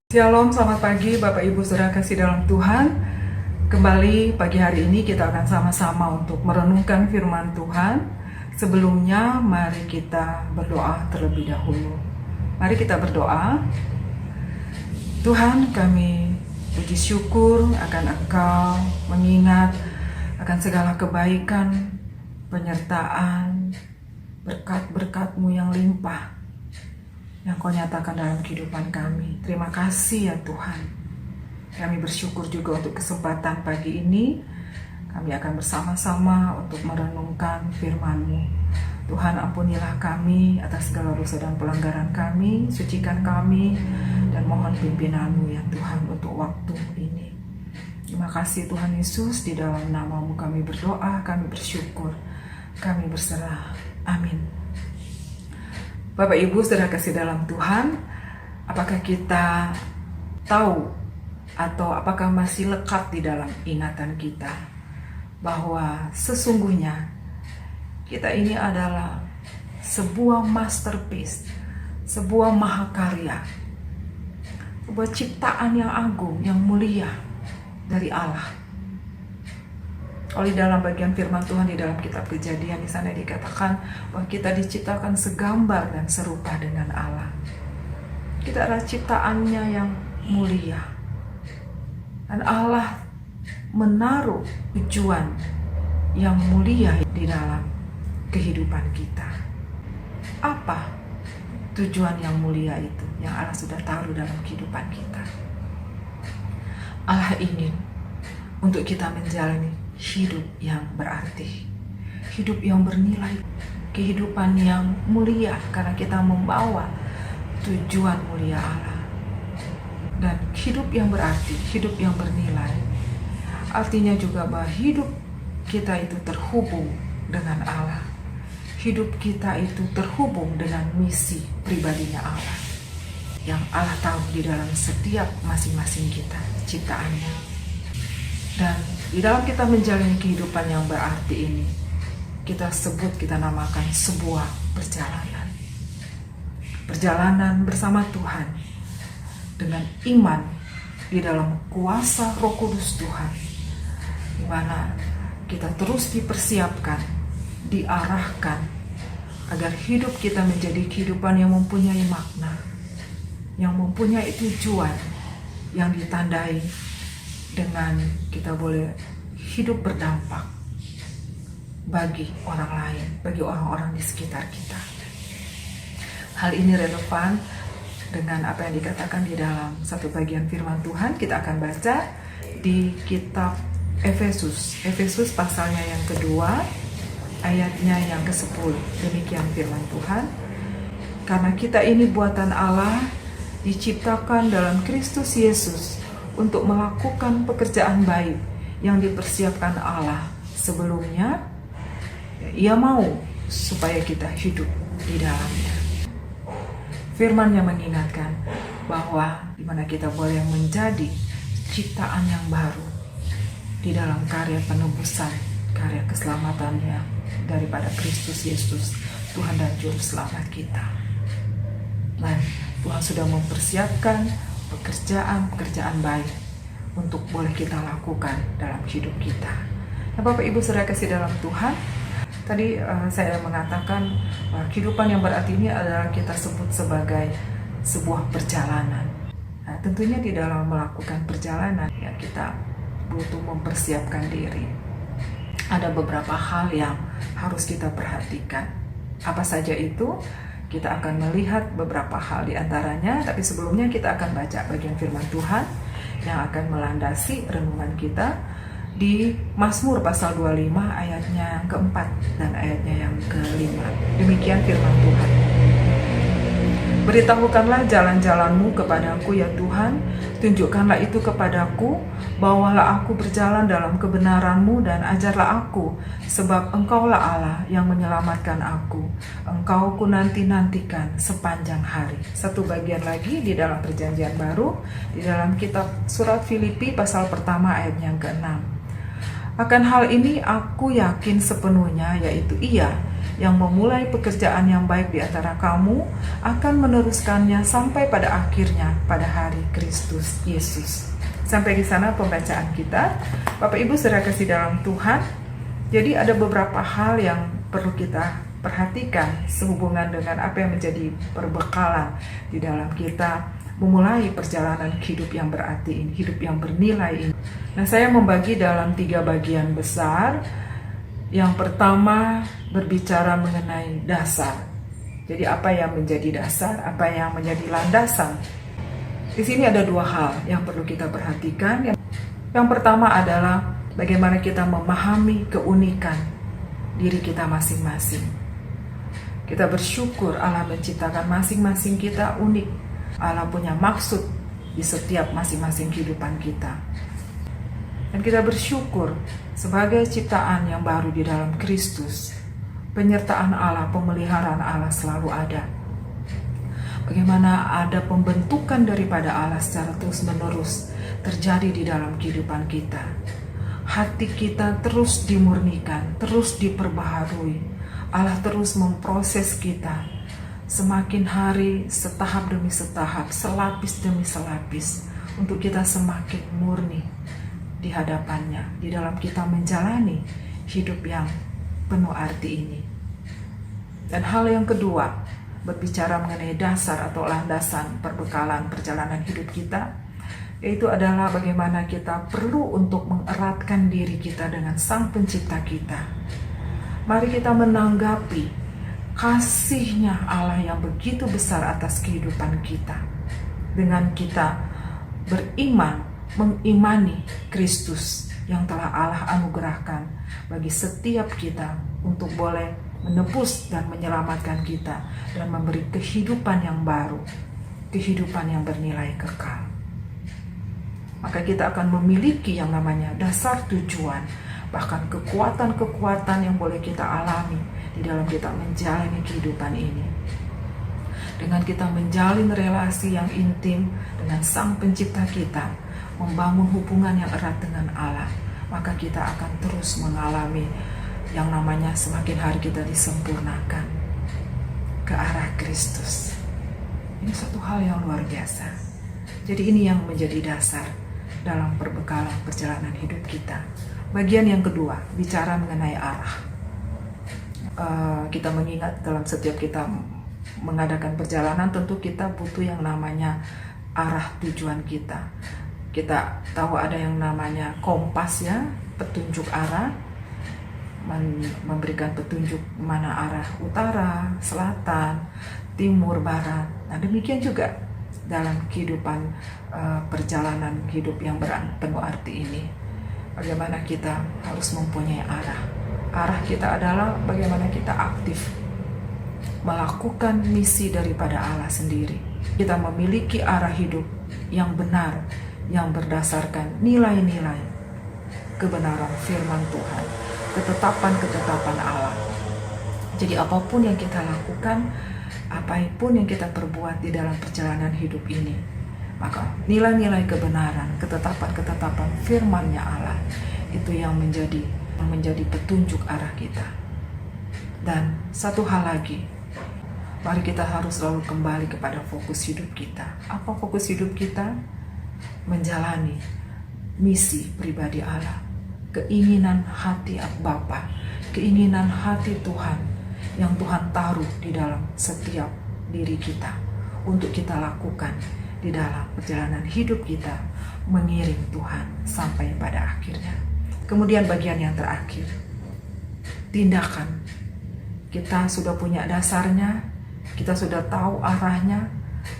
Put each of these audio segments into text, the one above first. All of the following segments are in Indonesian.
Shalom, selamat pagi Bapak Ibu Saudara kasih dalam Tuhan. Kembali pagi hari ini kita akan sama-sama untuk merenungkan firman Tuhan. Sebelumnya mari kita berdoa terlebih dahulu. Mari kita berdoa. Tuhan, kami puji syukur akan Engkau, mengingat akan segala kebaikan, penyertaan, berkat-berkat-Mu yang limpah yang Kau nyatakan dalam kehidupan kami. Terima kasih ya Tuhan. Kami bersyukur juga untuk kesempatan pagi ini. Kami akan bersama-sama untuk merenungkan firman-Mu. Tuhan, ampunilah kami atas segala dosa dan pelanggaran kami. Sucikan kami dan mohon pimpinan-Mu ya Tuhan untuk waktu ini. Terima kasih Tuhan Yesus. Di dalam nama-Mu kami berdoa, kami bersyukur, kami berserah. Amin. Bapak Ibu Saudara kasih dalam Tuhan, apakah kita tahu atau apakah masih lekat di dalam ingatan kita bahwa sesungguhnya kita ini adalah sebuah masterpiece, sebuah mahakarya, sebuah ciptaan yang agung, yang mulia dari Allah. Oleh dalam bagian firman Tuhan di dalam kitab Kejadian, di sana dikatakan bahwa kita diciptakan segambar dan serupa dengan Allah. Kita adalah ciptaannya yang mulia. Dan Allah menaruh tujuan yang mulia di dalam kehidupan kita. Apa tujuan yang mulia itu yang Allah sudah taruh dalam kehidupan kita? Allah ingin untuk kita menjalani hidup yang berarti, hidup yang bernilai, kehidupan yang mulia karena kita membawa tujuan mulia Allah. Dan hidup yang berarti, hidup yang bernilai, artinya juga bahwa hidup kita itu terhubung dengan Allah. Hidup kita itu terhubung dengan misi pribadinya Allah, yang Allah tahu di dalam setiap masing-masing kita, ciptaannya. Dan di dalam kita menjalani kehidupan yang berarti ini, kita namakan sebuah perjalanan. Perjalanan bersama Tuhan dengan iman di dalam kuasa Roh Kudus Tuhan, di mana kita terus dipersiapkan, diarahkan agar hidup kita menjadi kehidupan yang mempunyai makna, yang mempunyai tujuan, yang ditandai dengan kita boleh hidup berdampak bagi orang lain, bagi orang-orang di sekitar kita. Hal ini relevan dengan apa yang dikatakan di dalam satu bagian firman Tuhan. Kita akan baca di kitab Efesus. Efesus pasalnya yang kedua, ayatnya yang ke-10. Demikian firman Tuhan. Karena kita ini buatan Allah, diciptakan dalam Kristus Yesus untuk melakukan pekerjaan baik yang dipersiapkan Allah sebelumnya. Ia mau supaya kita hidup di dalamnya. Firman yang mengingatkan bahwa di mana kita boleh menjadi ciptaan yang baru di dalam karya penebusan, karya keselamatannya daripada Kristus Yesus, Tuhan dan Juru Selamat kita. Dan Tuhan sudah mempersiapkan pekerjaan baik untuk boleh kita lakukan dalam hidup kita. Nah, Bapak Ibu Saudara kasih dalam Tuhan, tadi saya mengatakan kehidupan yang berarti ini adalah kita sebut sebagai sebuah perjalanan. Nah, tentunya di dalam melakukan perjalanan ya kita butuh mempersiapkan diri. Ada beberapa hal yang harus kita perhatikan. Apa saja itu? Kita akan melihat beberapa hal di antaranya, tapi sebelumnya kita akan baca bagian firman Tuhan yang akan melandasi renungan kita di Mazmur pasal 25 ayatnya yang keempat dan ayatnya yang kelima. Demikian firman Tuhan. Beritahukanlah jalan-jalanmu kepadaku ya Tuhan, tunjukkanlah itu kepadaku, bawalah aku berjalan dalam kebenaranmu dan ajarlah aku, sebab Engkaulah Allah yang menyelamatkan aku. Engkau ku nanti-nantikan sepanjang hari. Satu bagian lagi di dalam perjanjian baru, di dalam kitab surat Filipi pasal pertama ayatnya yang ke-6. Akan hal ini aku yakin sepenuhnya, yaitu Ia yang memulai pekerjaan yang baik di antara kamu akan meneruskannya sampai pada akhirnya pada hari Kristus Yesus. Sampai di sana pembacaan kita. Bapak Ibu saudara kasih dalam Tuhan, jadi ada beberapa hal yang perlu kita perhatikan sehubungan dengan apa yang menjadi perbekalan di dalam kita memulai perjalanan hidup yang berarti ini, hidup yang bernilai ini. Nah, saya membagi dalam 3 bagian besar. Yang pertama berbicara mengenai dasar. Jadi apa yang menjadi dasar, apa yang menjadi landasan. Di sini ada 2 hal yang perlu kita perhatikan. Yang pertama adalah bagaimana kita memahami keunikan diri kita masing-masing. Kita bersyukur Allah menciptakan masing-masing kita unik. Allah punya maksud di setiap masing-masing kehidupan kita. Dan kita bersyukur sebagai ciptaan yang baru di dalam Kristus. Penyertaan Allah, pemeliharaan Allah selalu ada. Bagaimana ada pembentukan daripada Allah secara terus-menerus terjadi di dalam kehidupan kita. Hati kita terus dimurnikan, terus diperbaharui. Allah terus memproses kita. Semakin hari, setahap demi setahap, selapis demi selapis, untuk kita semakin murni di hadapannya, di dalam kita menjalani hidup yang penuh arti ini. Dan hal yang kedua, berbicara mengenai dasar atau landasan perbekalan perjalanan hidup kita, yaitu adalah bagaimana kita perlu untuk mengeratkan diri kita dengan Sang Pencipta kita. Mari kita menanggapi kasih-Nya Allah yang begitu besar atas kehidupan kita. Dengan kita beriman, mengimani Kristus yang telah Allah anugerahkan bagi setiap kita untuk boleh menebus dan menyelamatkan kita dan memberi kehidupan yang baru, kehidupan yang bernilai kekal. Maka kita akan memiliki yang namanya dasar tujuan, bahkan kekuatan-kekuatan yang boleh kita alami di dalam kita menjalani kehidupan ini. Dengan kita menjalin relasi yang intim dengan Sang Pencipta kita, membangun hubungan yang erat dengan Allah, maka kita akan terus mengalami yang namanya semakin hari kita disempurnakan ke arah Kristus. Ini suatu hal yang luar biasa. Jadi ini yang menjadi dasar dalam perbekalan perjalanan hidup kita. Bagian yang kedua, bicara mengenai arah. Kita mengingat dalam setiap kita mengadakan perjalanan, tentu kita butuh yang namanya arah tujuan kita. Kita tahu ada yang namanya kompas ya, petunjuk arah, memberikan petunjuk mana arah utara, selatan, timur, barat. Nah, demikian juga dalam kehidupan perjalanan hidup yang penuh arti ini. Bagaimana kita harus mempunyai arah. Arah kita adalah bagaimana kita aktif melakukan misi daripada Allah sendiri. Kita memiliki arah hidup yang benar, yang berdasarkan nilai-nilai kebenaran firman Tuhan, ketetapan-ketetapan Allah. Jadi apapun yang kita lakukan, apapun yang kita perbuat di dalam perjalanan hidup ini, maka nilai-nilai kebenaran, ketetapan-ketetapan firman-Nya Allah, itu yang menjadi petunjuk arah kita. Dan satu hal lagi, mari kita harus selalu kembali kepada fokus hidup kita. Apa fokus hidup kita? Menjalani misi pribadi Allah, keinginan hati Bapa, keinginan hati Tuhan yang Tuhan taruh di dalam setiap diri kita untuk kita lakukan di dalam perjalanan hidup kita mengiring Tuhan sampai pada akhirnya. Kemudian bagian yang terakhir, tindakan. Kita sudah punya dasarnya, kita sudah tahu arahnya,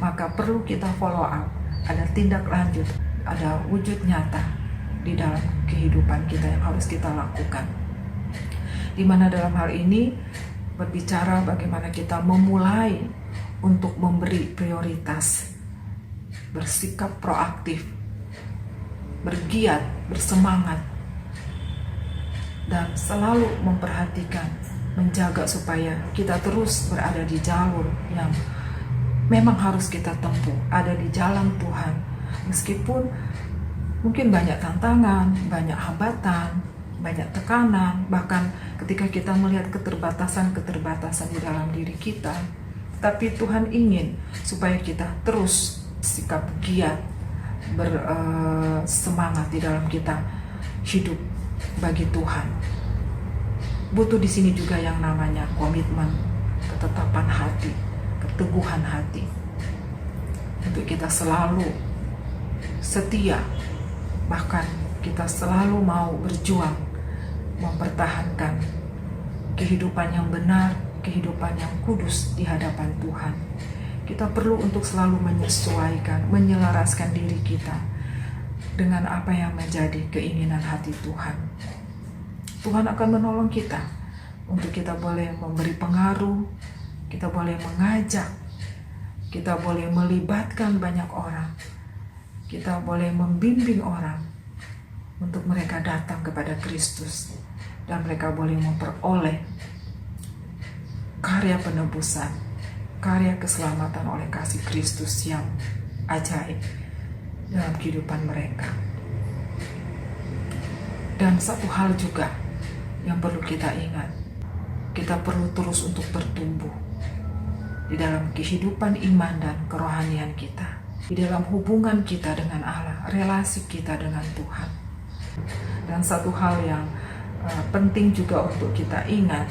maka perlu kita follow up. Ada tindak lanjut, ada wujud nyata di dalam kehidupan kita yang harus kita lakukan. Di mana dalam hal ini berbicara bagaimana kita memulai untuk memberi prioritas, bersikap proaktif, bergiat, bersemangat, dan selalu memperhatikan, menjaga supaya kita terus berada di jalur yang memang harus kita tempuh, ada di jalan Tuhan. Meskipun mungkin banyak tantangan, banyak hambatan, banyak tekanan, bahkan ketika kita melihat keterbatasan-keterbatasan di dalam diri kita. Tapi Tuhan ingin supaya kita terus sikap giat, bersemangat di dalam kita hidup bagi Tuhan. Butuh di sini juga yang namanya komitmen, ketetapan hati, keteguhan hati. Untuk kita selalu setia, bahkan kita selalu mau berjuang mempertahankan kehidupan yang benar, kehidupan yang kudus di hadapan Tuhan. Kita perlu untuk selalu menyesuaikan, menyelaraskan diri kita dengan apa yang menjadi keinginan hati Tuhan. Tuhan akan menolong kita untuk kita boleh memberi pengaruh, kita boleh mengajak, kita boleh melibatkan banyak orang, kita boleh membimbing orang untuk mereka datang kepada Kristus, dan mereka boleh memperoleh karya penebusan, karya keselamatan oleh kasih Kristus yang ajaib dalam kehidupan mereka. Dan satu hal juga yang perlu kita ingat, kita perlu terus untuk bertumbuh di dalam kehidupan iman dan kerohanian kita, di dalam hubungan kita dengan Allah, relasi kita dengan Tuhan. Dan satu hal yang penting juga untuk kita ingat,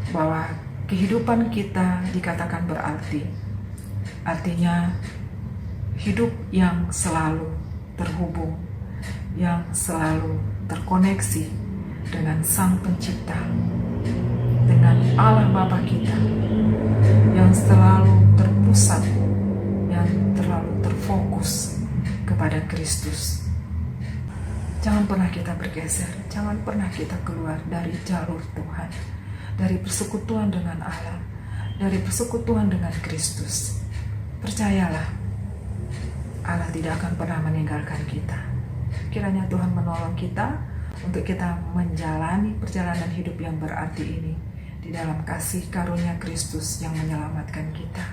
bahwa kehidupan kita dikatakan berarti, artinya hidup yang selalu terhubung, yang selalu terkoneksi dengan Sang Pencipta, dengan Allah Bapa kita, yang selalu terpusat, yang terlalu terfokus kepada Kristus. Jangan pernah kita bergeser, jangan pernah kita keluar dari jalur Tuhan, dari persekutuan dengan Allah, dari persekutuan dengan Kristus. Percayalah, Allah tidak akan pernah meninggalkan kita. Kiranya Tuhan menolong kita untuk kita menjalani perjalanan hidup yang berarti ini di dalam kasih karunia Kristus yang menyelamatkan kita,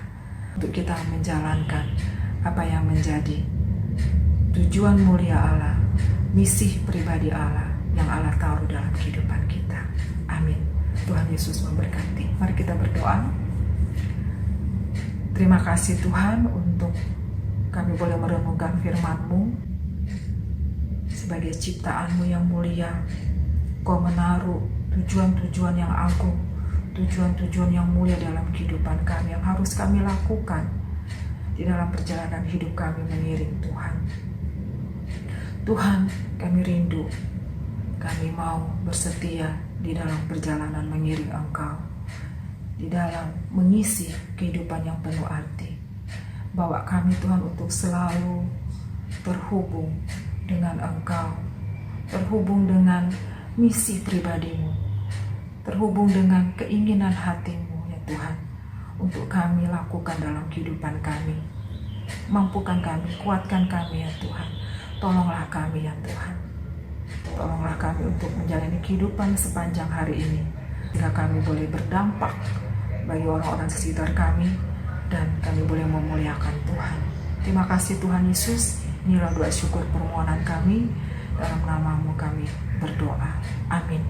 untuk kita menjalankan apa yang menjadi tujuan mulia Allah, misi pribadi Allah yang Allah taruh dalam kehidupan kita. Amin. Tuhan Yesus memberkati. Mari kita berdoa. Terima kasih Tuhan untuk kami boleh merenungkan firman-Mu. Sebagai ciptaan-Mu yang mulia, Kau menaruh tujuan-tujuan yang agung, tujuan-tujuan yang mulia dalam kehidupan kami, yang harus kami lakukan di dalam perjalanan hidup kami mengiring Tuhan. Tuhan, kami rindu, kami mau bersetia di dalam perjalanan mengiring Engkau, di dalam mengisi kehidupan yang penuh arti. Bawa kami Tuhan untuk selalu terhubung dengan Engkau, terhubung dengan misi pribadi-Mu, terhubung dengan keinginan hati-Mu ya Tuhan, untuk kami lakukan dalam kehidupan kami. Mampukan kami, kuatkan kami ya Tuhan. Tolonglah kami ya Tuhan. Tolonglah kami untuk menjalani kehidupan sepanjang hari ini, sehingga kami boleh berdampak bagi orang-orang sekitar kami, dan kami boleh memuliakan Tuhan. Terima kasih Tuhan Yesus. Inilah doa syukur permohonan kami, dalam nama-Mu kami berdoa. Amin.